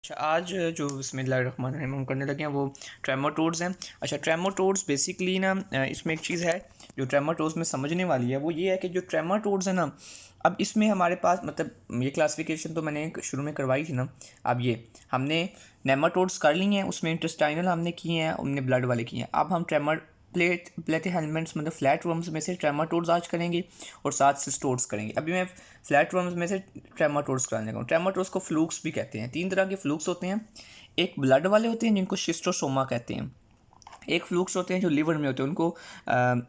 अच्छा, आज जो बिस्मिल्लाहिर्रहमानिर्रहीम हम करने लगे हैं वो ट्रेमाटोड्स हैं। अच्छा, ट्रेमाटोड्स बेसिकली ना इसमें एक चीज़ है जो ट्रेमाटोड्स में समझने वाली है, वो ये है कि जो ट्रेमाटोड्स है ना, अब इसमें हमारे पास मतलब ये क्लासिफिकेशन तो मैंने शुरू में करवाई थी ना। अब ये हमने नेमाटोड्स कर ली हैं, उसमें इंटेस्टाइनल हमने किए हैं, हमने ब्लड वाले किए हैं। अब हम प्लेटिहेल्मिन्ट्स मतलब फ्लैट वर्म्स में से ट्रेमाटोड्स आज करेंगे और साथ सिस्टोड्स करेंगे। अभी मैं फ्लैट वर्म्स में से ट्रेमाटोड्स कराने लगा हूँ। ट्रेमाटोड्स को फ्लूक्स भी कहते हैं। 3 तरह के फ्लूक्स होते हैं। एक ब्लड वाले होते हैं जिनको शिस्टोसोमा कहते हैं। एक फ्लूक्स होते हैं जो लिवर में होते हैं, उनको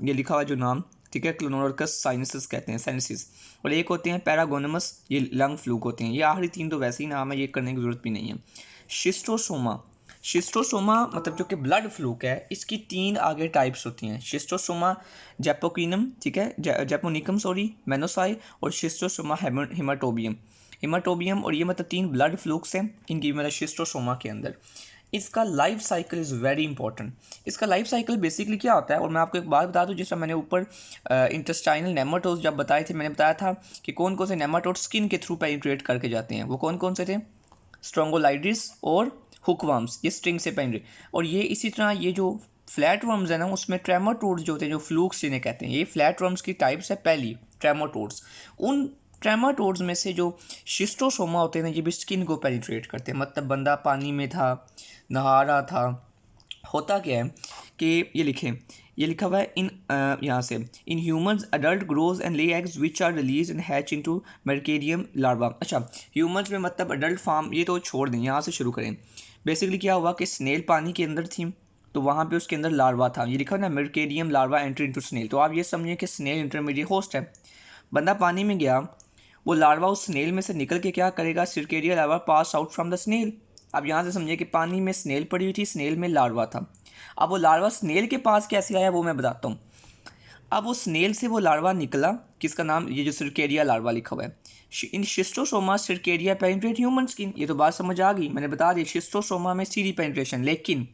ये लिखा हुआ जो नाम, ठीक है, क्लोनोर्कस साइनसिस कहते हैं, साइनसिस। और एक होते हैं पैरागोनमस, ये लंग फ्लूक होते हैं। ये आखिरी 3 तो वैसे ही नाम है, ये करने की ज़रूरत भी नहीं है। शिस्टोसोमा, शिस्टोसोमा मतलब जो कि ब्लड फ्लूक है, इसकी 3 आगे टाइप्स होती हैं। शिस्टोसोमा जैपोकिनम, ठीक है, जैपोनिकम सॉरी, मेनोसाई, और शिस्टोसोमा हेमाटोबियम। हेमाटोबियम और ये मतलब 3 ब्लड फ्लूक्स हैं इनकी मतलब शिस्टोसोमा के अंदर। इसका life cycle is very important. इसका लाइफ साइकिल बेसिकली क्या होता है, और मैं आपको एक बात बता दूं, जिसमें मैंने ऊपर इंटेस्टाइनल नेमाटोड्स जब बताए थे, मैंने बताया था कि कौन कौन से नेमाटोड स्किन के थ्रू पेनिट्रेट करके जाते हैं। वो कौन कौन से थे? स्ट्रोंगोलाइडिस और हुकवर्म्स, ये स्ट्रिंग से पेनिट्रेट। और ये इसी तरह ये जो फ्लैट वर्म्स है ना, उसमें ट्रेमाटोड्स जो होते हैं, जो फ्लूक्स जिन्हें कहते हैं, ये फ्लैट वर्म्स की टाइप्स है पहली ट्रेमाटोड्स। उन ट्रेमाटोड्स में से जो शिस्टोसोमा होते हैं ना, ये भी स्किन को पेनिट्रेट करते हैं। मतलब बंदा पानी में था, नहा रहा था, होता क्या है कि ये लिखा हुआ है इन यहाँ से, in humans adult grows and lay eggs which are release and hatch into मेरकेरियम लार्वा। अच्छा, ह्यूमंस में मतलब अडल्ट फार्म, ये तो छोड़ दें, यहाँ से शुरू करें। बेसिकली क्या हुआ कि स्नेल पानी के अंदर थी, तो वहाँ पे उसके अंदर लार्वा था। ये लिखा हुआ ना, मेरकेरियम लार्वा एंट्री इनटू स्नेल। तो आप ये समझिए कि स्नेल इंटरमीडिएट होस्ट है। बंदा पानी में गया, वो लार्वा उस स्नेल में से निकल के क्या करेगा, cercaria larva pass out from the snail. अब यहाँ से समझिए कि पानी में स्नेल पड़ी हुई थी, स्नेल में लार्वा था। अब वो लार्वा स्नेल के पास कैसे आया वो मैं बताता हूँ। अब वो स्नेल से वो लार्वा निकला, किसका नाम, ये जो सिरकेरिया लार्वा लिखा हुआ है, इन शिस्टोसोमा सिरकेरिया पेनिट्रेट ह्यूमन स्किन। ये तो बात समझ आ गई, मैंने बता दी शिस्टोसोमा में सीरी पेनिट्रेशन। लेकिन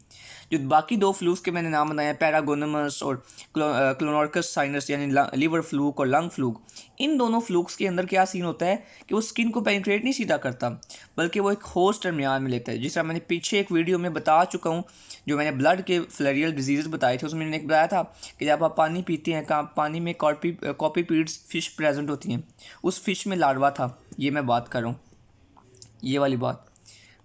जो बाकी 2 फ्लूक्स के मैंने नाम बताए, पैरागोनमस और क्लोनोर्कस साइनस यानी लिवर फ्लूक और लंग फ्लूक, इन दोनों फ्लूक्स के अंदर क्या सीन होता है कि वो स्किन को पेनिट्रेट नहीं सीधा करता, बल्कि वो एक होस्ट दरमियान में लेता है। जिस तरह मैंने पीछे एक वीडियो में बता चुका हूँ, जो मैंने ब्लड के फ्लरियल डिजीज़ बताए थे, उसमें मैंने एक बताया था कि जब आप पानी पीते हैं, पानी में कॉपीपीड्स फिश प्रेजेंट होती हैं, उस फिश में लार्वा था। ये मैं बात कर रहा हूँ, ये वाली बात,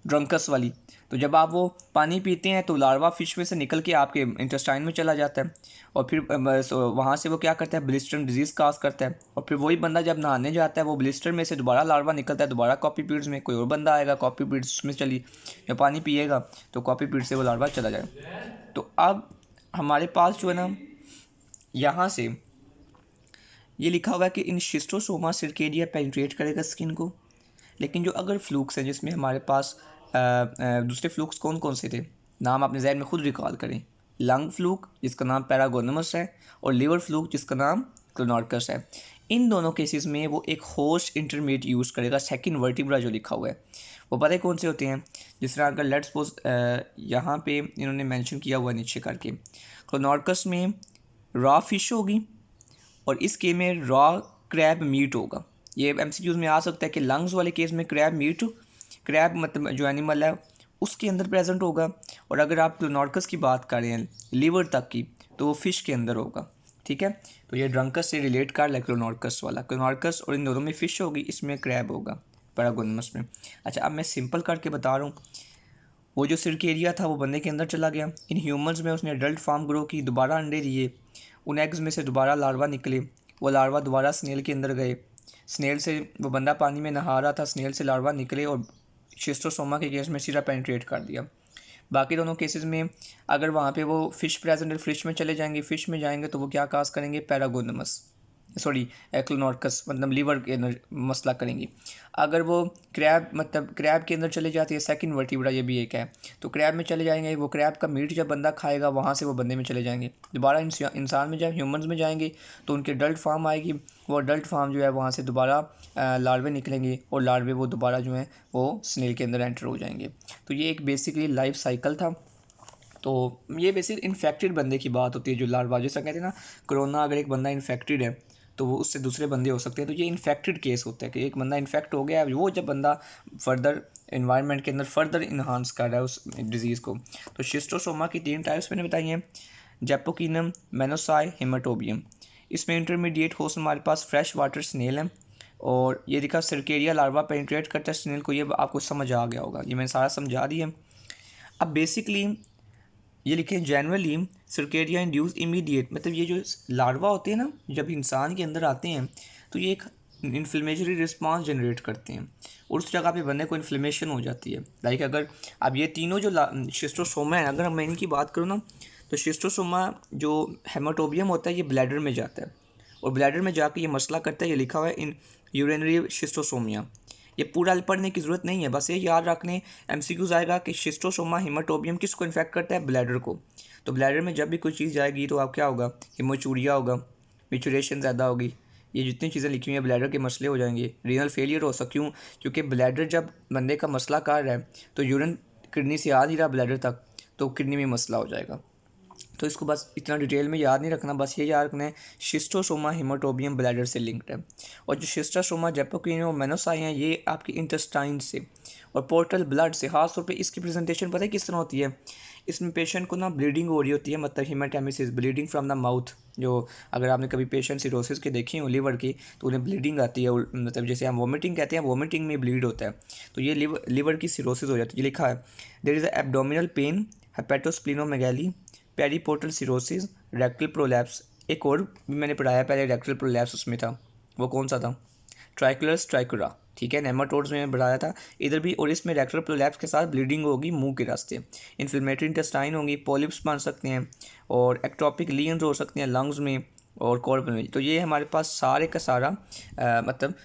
ड्रंकस वाली। तो जब आप वो पानी पीते हैं तो लार्वा फिश में से निकल के आपके इंटेस्टाइन में चला जाता है, और फिर वहाँ से वो क्या करता है, ब्लिस्टर डिजीज़ काज करता है। और फिर वही बंदा जब नहाने जाता है, वो ब्लिस्टर में से दोबारा लार्वा निकलता है, दोबारा कॉपीपीड्स में कोई और बंदा आएगा, कॉपीपीड्स में चली, जब पानी पिएगा तो कॉपीपीड से वो लार्वा चला जाएगा। तो अब हमारे पास जो है ना, यहाँ से ये लिखा हुआ है कि इन शिस्टोसोमा सिरकेडिया पेनिट्रेट करेगा स्किन को। लेकिन जो अगर फ्लूक्स हैं, जिसमें हमारे पास दूसरे फ्लूक्स कौन कौन से थे, नाम अपने जहन में खुद रिकॉल करें। लंग फ्लूक जिसका नाम पैरागोनमस है, और लिवर फ्लूक जिसका नाम क्लोनोर्कस है। इन दोनों केसेस में वो एक होस्ट इंटरमीडिएट यूज़ करेगा, सेकंड वर्टिब्रा जो लिखा हुआ है। वो पता है कौन से होते हैं? जिस तरह अगर लेट्स सपोज यहाँ पे इन्होंने मेंशन किया हुआ नीचे करके, क्लोनोर्कस में रॉ फिश होगी, और इस केस में रॉ क्रैब मीट होगा। ये एमसीक्यूज़ में आ सकता है कि लंग्स वाले केस में क्रैब मीट, क्रैब मतलब जो एनिमल है उसके अंदर प्रेजेंट होगा। और अगर आप क्लोनोर्कस की बात कर रहे हैं लीवर तक की, तो वो फिश के अंदर होगा। ठीक है, तो ये ड्रंकस से रिलेट कर ले क्लोनोर्कस वाला, क्लोनोर्कस और इन दोनों में फ़िश होगी, इसमें क्रैब होगा पैरागोनमस में। अच्छा, अब मैं सिंपल करके बता रहा हूँ। वो जो सिरकेरिया था वो बंदे के अंदर चला गया, इन ह्यूमंस में उसने अडल्ट फार्म ग्रो की, दोबारा अंडे दिए, उन एग्स में से दोबारा लार्वा निकले, वो लार्वा दोबारा स्नेल के अंदर गए, स्नेल से वो बंदा पानी में नहा रहा था, स्नेल से लार्वा निकले और शिस्टोसोमा के केस में सीधा पेनिट्रेट कर दिया। बाकी दोनों केसेस में अगर वहाँ पे वो फ़िश प्रेजेंट है, फिश में चले जाएंगे, फ़िश में जाएंगे तो वो क्या काज करेंगे, पैरागोनमस सॉरी क्लोनोर्कस मतलब लीवर के अंदर मसला करेंगी। अगर वो क्रैब मतलब क्रैब के अंदर चले जाती है, सेकंड वर्टिब्रा ये भी एक है, तो क्रैब में चले जाएंगे, वो क्रैब का मीट जब बंदा खाएगा वहाँ से वो बंदे में चले जाएंगे, दोबारा इंसान में जब ह्यूमंस में जाएंगे तो उनकी अडल्ट फार्म आएगी, वो अडल्ट फार्म जो है वहाँ से दोबारा लार्वे निकलेंगे, और लार्वे वो दोबारा जो है वो स्नेल के अंदर एंटर हो जाएंगे। तो ये एक बेसिकली लाइफ साइकिल था। तो ये बेसिक इन्फेक्टेड बंदे की बात होती है, जो लार्वा, जैसा कहते हैं ना, कोरोना अगर एक बंदा इन्फेक्टेड है तो वो उससे दूसरे बंदे हो सकते हैं। तो ये इन्फेक्टेड केस होता है कि एक बंदा इन्फेक्ट हो गया है, वो जब बंदा फर्दर इन्वायरमेंट के अंदर फर्दर इन्हांस कर रहा है उस डिज़ीज़ को। तो शिस्टोसोमा की 3 टाइप्स मैंने बताई हैं, जेपोकिनम, मेनोसाई, हेमाटोबियम। इसमें इंटरमीडिएट होस्ट हमारे पास फ्रेश वाटर स्नेल है, और ये दिखा सर्केरिया लार्वा पेनिट्रेट करता है स्नेल को, ये आपको समझ आ गया होगा, ये मैंने सारा समझा दिया। अब बेसिकली ये लिखे जनरली सर्केरिया इंड्यूस इमीडिएट, मतलब ये जो लार्वा होते हैं ना जब इंसान के अंदर आते हैं तो ये एक इन्फ्लेमेटरी रिस्पांस जनरेट करते हैं और उस जगह पे बंदे को इन्फ्लेमेशन हो जाती है। लाइक अगर अब ये तीनों जो शिस्टोसोमा है, अगर मैं इनकी बात करूँ ना, तो शिस्टोसोमा जो हेमाटोबियम होता है ये ब्लैडर में जाता है, और ब्लैडर में जाकर ये मसला करता है। ये लिखा हुआ है इन यूरिनरी शिस्टोसोमिया। ये पूरा पढ़ने की ज़रूरत नहीं है, बस ये याद रखने एमसीक्यूज आएगा कि शिस्टोसोमा हेमाटोबियम किसको इन्फेक्ट करता है, ब्लैडर को। तो ब्लैडर में जब भी कोई चीज़ जाएगी तो आप क्या होगा, हिमोचूरिया होगा, मिचुरेशन ज़्यादा होगी, ये जितनी चीज़ें लिखी हुई हैं ब्लैडर के मसले हो जाएंगे, रीनल फेलियर हो सकता। क्यों? क्योंकि ब्लैडर जब बंदे का मसला कर रहा है तो यूरिन किडनी से आ नहीं रहा ब्लैडर तक, तो किडनी में मसला हो जाएगा। तो इसको बस इतना डिटेल में याद नहीं रखना, बस ये याद रखना है शिस्टोसोमा हेमाटोबियम ब्लैडर से लिंक्ड है। और जो शिस्टोसोमा जेपोकिनो मेनोसाई हैं ये आपकी इंटेस्टाइन से और पोर्टल ब्लड से, खास तौर पे इसकी प्रेजेंटेशन पता है किस तरह होती है। इसमें पेशेंट को ना ब्लीडिंग हो रही होती है, मतलब हीमाटेमेसिस, ब्लीडिंग फ्रॉम द माउथ। जो अगर आपने कभी पेशेंट सिरोसिस के देखी हो लीवर की, तो उन्हें ब्लीडिंग आती है, मतलब जैसे हम वोमिटिंग कहते हैं, वोमिटिंग में ब्लीड होता है, तो ये लीवर की सिरोसिस हो जाती है। ये लिखा है there is abdominal pain, hepatosplenomegaly, periportal cirrhosis, rectal prolapse. एक और भी मैंने पढ़ाया पहले, रेक्टल प्रोलैप्स उसमें था, वो कौन सा था, ट्राइकुलस ट्राइकुरा, ठीक है, नेमाटोड्स में बढ़ाया था इधर भी। और इसमें रेक्टल प्रोलैप्स के साथ ब्लीडिंग होगी मुंह के रास्ते, इन्फ्लेमेटरी इंटेस्टाइन होंगी, पॉलिप्स बन सकते हैं, और एक्टोपिक लीजन्स हो सकते हैं लंग्स में और कॉर्पल में। तो ये हमारे पास सारे का सारा मतलब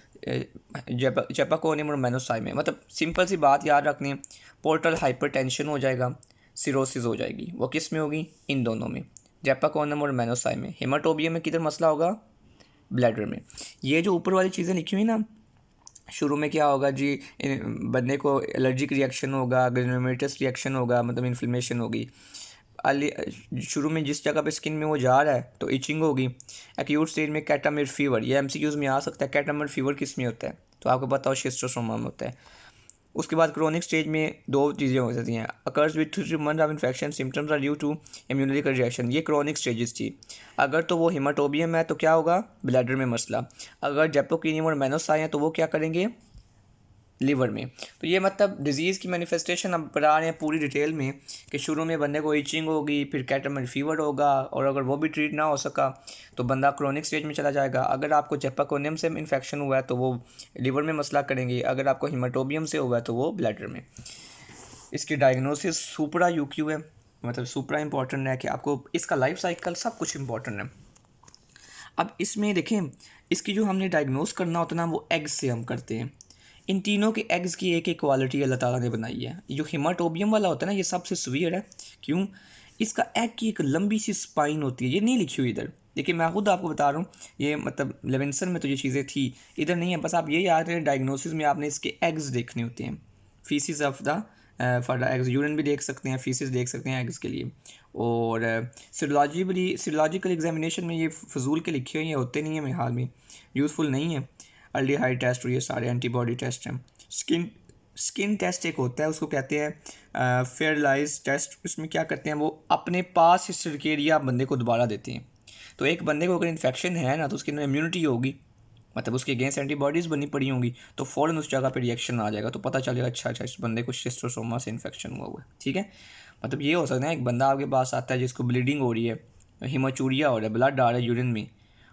जेपाकोनियम और मेनोसाई में, मतलब सिंपल सी बात याद रखनी है, पोर्टल हाइपरटेंशन हो जाएगा, सिरोसिस हो जाएगी, वो किस में होगी, इन दोनों में, जेपाकोनियम और मेनोसाई में। हेमाटोबियम में किधर मसला होगा, ब्लैडर में। ये जो ऊपर वाली चीज़ें लिखी हुई ना, शुरू में क्या होगा जी, बंदे को एलर्जिक रिएक्शन होगा, ग्रेनुलोमेटस रिएक्शन होगा, मतलब इन्फ्लेमेशन होगी। शुरू में जिस जगह पे स्किन में वो जा रहा है तो इचिंग होगी। एक्यूट स्टेज में कैटामिर फीवर, ये एमसीक्यूज में आ सकता है, कैटामिर फीवर किस में होता है, तो आपको पता हो शिस्टोसोमा में होता है। उसके बाद क्रोनिक स्टेज में दो चीज़ें हो सकती हैं, occurs with 3 month of infection, symptoms are due to immunity reaction, ये क्रोनिक स्टेजेस थी। अगर तो वो हेमाटोबियम है तो क्या होगा, ब्लैडर में मसला। अगर जेपोकिनियम और मेनोसाई हैं तो वो क्या करेंगे, लीवर में। तो ये मतलब डिज़ीज़ की मैनिफेस्टेशन अब बता रहे हैं पूरी डिटेल में कि शुरू में बंदे को इचिंग होगी, फिर कैटामिर फीवर होगा, और अगर वो भी ट्रीट ना हो सका तो बंदा क्रोनिक स्टेज में चला जाएगा। अगर आपको जेपाकोनियम से इन्फेक्शन हुआ है तो वो लीवर में मसला करेंगे, अगर आपको हिमाटोबियम से हुआ है तो वो ब्लैडर में। इसकी डायग्नोसिस सुपरा यूक्यू है, मतलब सुपरा इंपॉर्टेंट है कि आपको इसका लाइफ साइकिल सब कुछ इंपॉर्टेंट है। अब इसमें देखें, इसकी जो हमने डायग्नोस करना होता है ना वो एग्स से हम करते हैं। इन तीनों के एग्स की एक एक क्वालिटी अल्लाह ताला ने बनाई है। ये जो हेमाटोबियम वाला होता है ना ये सबसे सीवियर है। क्यों? इसका एग की एक लंबी सी स्पाइन होती है, ये नहीं लिखी हुई इधर, देखिए मैं खुद आपको बता रहा हूँ, ये मतलब लेविंसन में तो ये चीज़ें थी, इधर नहीं है। बस आप ये याद रखें डायग्नोसिस में आपने इसके एग्स देखने होते हैं, faeces of the for the eggs, urine भी देख सकते हैं, फीसिस देख सकते हैं एग्स के लिए। और सीरोलॉजिकल एग्जामिनेशन में ये फजूल के लिखे हुए होते नहीं है, मेरे हाल में यूज़फुल नहीं है। अल्डिहाइड टेस्ट और ये सारे एंटीबॉडी टेस्ट हैं। स्किन टेस्ट एक होता है, उसको कहते हैं फेयरलाइज टेस्ट। उसमें क्या करते हैं, वो अपने पास हिस्ट्री के एरिया बंदे को दोबारा देते हैं। तो एक बंदे को अगर इन्फेक्शन है ना तो उसके अंदर इम्यूनिटी होगी, मतलब उसके अगेंस्ट एंटीबॉडीज़ बनी पड़ी होंगी, तो फ़ौरन उस जगह पे रिएक्शन आ जाएगा, तो पता चलेगा अच्छा इस बंदे को शिस्टोसोमा से इन्फेक्शन हुआ है। ठीक है, मतलब ये हो सकता है एक बंदा आपके पास आता है जिसको ब्लीडिंग हो रही है, हिमोचूरिया हो रहा है, ब्लड आ रहा है यूरिन में,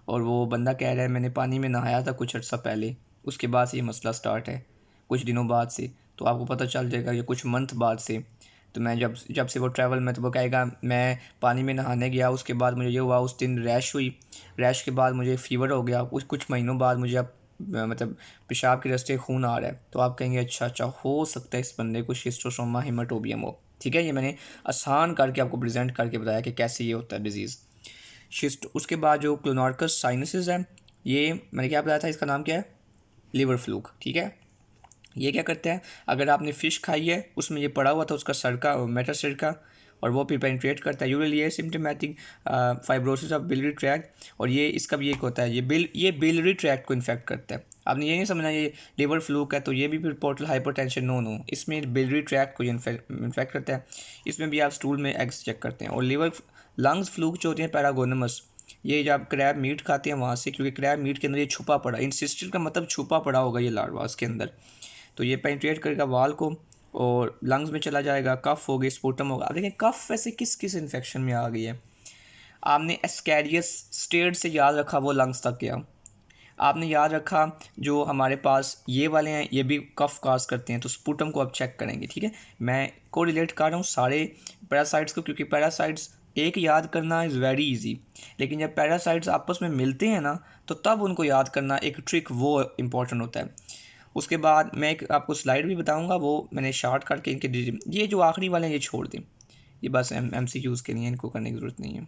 और वो बंदा कह रहा है मैंने पानी में नहाया था कुछ अर्सा पहले, उसके बाद से ये मसला स्टार्ट है कुछ दिनों बाद से, तो आपको पता चल जाएगा या कुछ मंथ बाद से। तो मैं जब से वो ट्रैवल में, तो वो कहेगा मैं पानी में नहाने गया, उसके बाद मुझे ये हुआ, उस दिन रैश हुई, रैश के बाद मुझे फ़ीवर हो गया, कुछ महीनों बाद मुझे अब मतलब पेशाब के रास्ते खून आ रहा है, तो आप कहेंगे अच्छा हो सकता है इस बंदे को शिस्टोसोमा हेमाटोबियम हो। ठीक है, ये मैंने आसान करके आपको प्रेजेंट करके बताया कि कैसे ये होता है डिज़ीज़ शिस्ट। उसके बाद जो क्लोनार्कस साइनसिस है, ये मैंने क्या बताया था, इसका नाम क्या है, लिवर फ्लूक। ठीक है, ये क्या करते हैं, अगर आपने फ़िश खाई है उसमें ये पड़ा हुआ था उसका सड़का मेटा सिरका, और वो फिर पेनिट्रेट करता है यूजुअली ये symptomatic fibrosis of biliary tract. और ये इसका भी एक होता है ये बिलियरी ट्रैक्ट को इन्फेक्ट करता है। आपने ये नहीं समझना ये लिवर फ्लूक है तो ये भी फिर पोर्टल हाइपरटेंशन, नो, इसमें बिलियरी ट्रैक्ट को इन्फेक्ट करता है। इसमें भी आप स्टूल में एग्स चेक करते हैं। और लिवर लंग्स फ्लूक जो होती हैं पैरागोनमस, ये जब आप क्रैब मीट खाते हैं वहाँ से, क्योंकि क्रैब मीट के अंदर ये छुपा पड़ा, इंसिस्टल का मतलब छुपा पड़ा होगा ये लार्वा उसके अंदर, तो ये पेनिट्रेट करेगा वाल को और लंग्स में चला जाएगा, कफ होगी, स्पूटम होगा। अब देखें कफ वैसे किस किस इन्फेक्शन में आ गई है। आपने एस्कैरियस स्टेट से याद रखा वो लंग्स तक गया। आपने याद रखा जो हमारे पास ये वाले हैं ये भी कफ काज करते हैं, तो स्पूटम को आप चेक करेंगे। ठीक है, मैं को रिलेट कर रहा हूँ सारे पैरासाइट्स को, क्योंकि पैरासाइट्स एक याद करना इज़ वेरी इजी, लेकिन जब पैरासाइट्स आपस में मिलते हैं ना तो तब उनको याद करना एक ट्रिक वो इम्पॉर्टेंट होता है। उसके बाद मैं एक आपको स्लाइड भी बताऊंगा, वो मैंने शार्ट करके इनके ये जो आखिरी वाले हैं ये छोड़ दें, ये बस MCQs के लिए, इनको करने की ज़रूरत नहीं है।